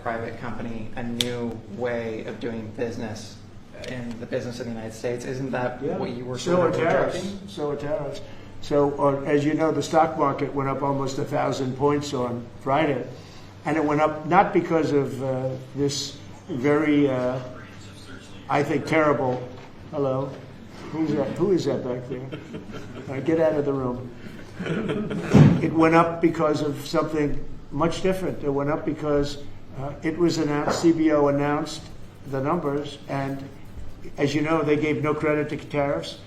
private company a new way of doing business in the business of the United States. Isn't that what you were So sort are of tariffs. projecting? So are tariffs. So, as you know, the stock market went up almost 1,000 points on Friday. And it went up not because of this very, I think, terrible, hello, who is that back there? All right, get out of the room. It went up because of something much different. It went up because it was announced, CBO announced the numbers, and as you know, they gave no credit to tariffs.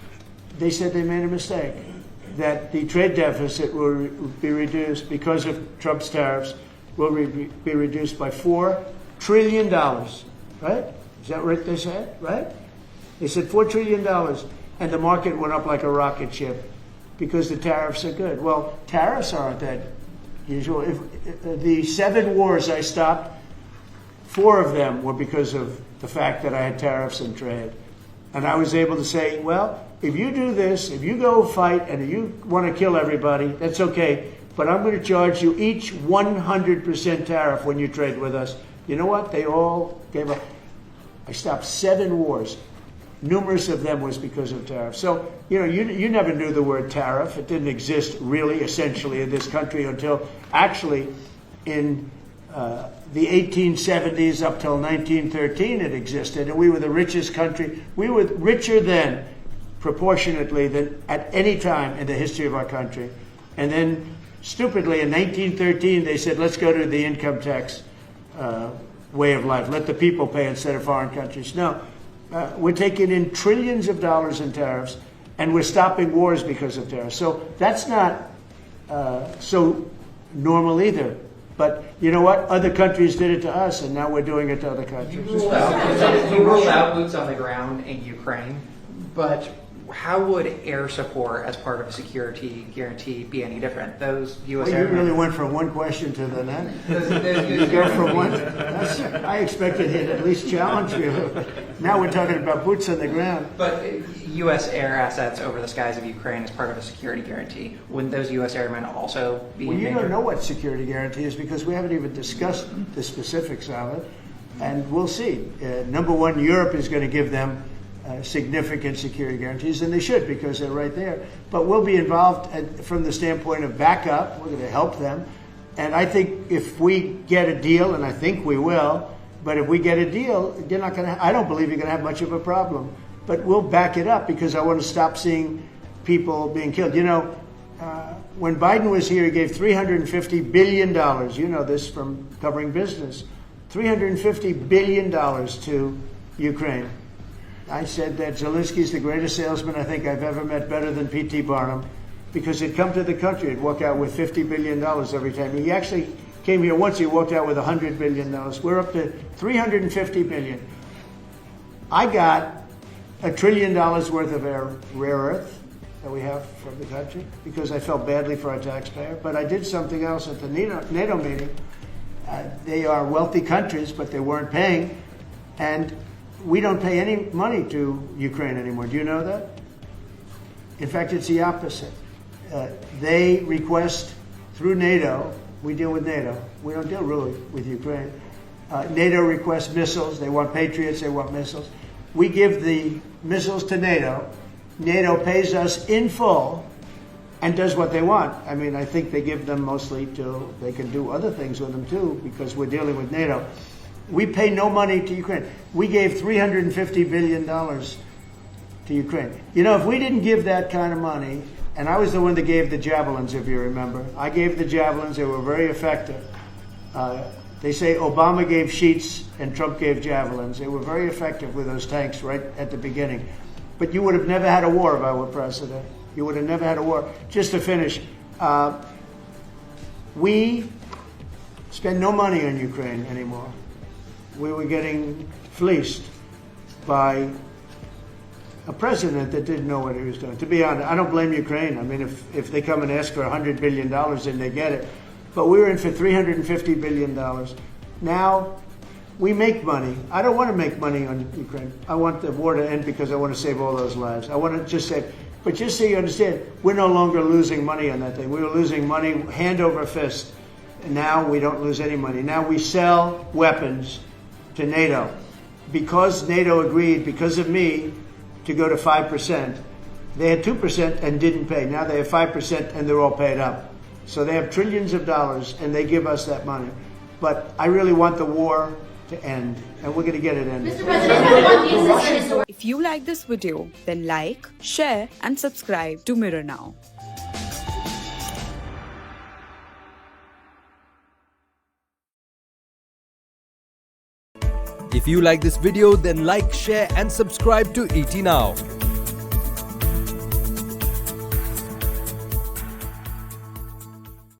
They said they made a mistake, that the trade deficit will be reduced because of Trump's tariffs, will be reduced by $4 trillion, right? Is that what they said, right? They said $4 trillion, and the market went up like a rocket ship because the tariffs are good. Well, tariffs aren't that usual. If the 7 wars I stopped, 4 of them were because of the fact that I had tariffs and trade. And I was able to say, well, if you do this, if you go fight and you want to kill everybody, that's okay. But I'm going to charge you each 100% tariff when you trade with us. You know what? They all gave up. I stopped 7 wars. Numerous of them was because of tariffs. So, you know, you never knew the word tariff. It didn't exist really, essentially, in this country until actually in the 1870s up till 1913 it existed. And we were the richest country. We were richer then, proportionately, than at any time in the history of our country. And then, stupidly, in 1913, they said, let's go to the income tax way of life. Let the people pay instead of foreign countries. No. We're taking in trillions of dollars in tariffs, and we're stopping wars because of tariffs. So that's not so normal either. But you know what? Other countries did it to us, and now we're doing it to other countries. You ruled out boots on the ground in Ukraine, but how would air support as part of a security guarantee be any different? Those U.S. Well, you really went from one question to the next. You go from one. I expected he'd at least challenge you. Now we're talking about boots on the ground. But U.S. air assets over the skies of Ukraine as part of a security guarantee, wouldn't those U.S. airmen also be? Well, you don't know what security guarantee is because we haven't even discussed the specifics of it, and we'll see. Number one, Europe is going to give them significant security guarantees, and they should because they're right there. But we'll be involved from the standpoint of backup. We're going to help them. And I think if we get a deal, and I think we will, but if we get a deal, you're not going to. I don't believe you're going to have much of a problem. But we'll back it up because I want to stop seeing people being killed. You know, when Biden was here, he gave $350 billion. You know this from covering business. $350 billion to Ukraine. I said that Zelensky's the greatest salesman I think I've ever met, better than P.T. Barnum, because he'd come to the country, he'd walk out with $50 billion every time. He actually came here once, he walked out with $100 billion. We're up to $350 billion. I got $1 trillion worth of rare earth that we have from the country because I felt badly for our taxpayer. But I did something else at the NATO meeting. They are wealthy countries, but they weren't paying. And we don't pay any money to Ukraine anymore. Do you know that? In fact, it's the opposite. They request through NATO, we deal with NATO. We don't deal really with Ukraine. NATO requests missiles. They want Patriots. They want missiles. We give the missiles to NATO. NATO pays us in full and does what they want. I mean, I think they give them mostly to, they can do other things with them too because we're dealing with NATO. We pay no money to Ukraine. We gave $350 billion to Ukraine. You know, if we didn't give that kind of money, and I was the one that gave the javelins, if you remember. I gave the javelins. They were very effective. They say Obama gave sheets and Trump gave javelins. They were very effective with those tanks right at the beginning. But you would have never had a war if I were president. You would have never had a war. Just to finish, we spend no money on Ukraine anymore. We were getting fleeced by a president that didn't know what he was doing. To be honest, I don't blame Ukraine. I mean, if they come and ask for $100 billion, then they get it. But we were in for $350 billion. Now, we make money. I don't want to make money on Ukraine. I want the war to end because I want to save all those lives. I want to just say, but just so you understand, we're no longer losing money on that thing. We were losing money hand over fist. now we don't lose any money. Now we sell weapons to NATO. Because NATO agreed, because of me, to go to 5%, they had 2% and didn't pay. Now they have 5% and they're all paid up. So they have trillions of dollars and they give us that money. But I really want the war to end, and we're going to get it ended. Mr. President, what is this historic? If you like this video, then like, share and subscribe to Mirror Now. If you like this video, then like, share and subscribe to ET Now.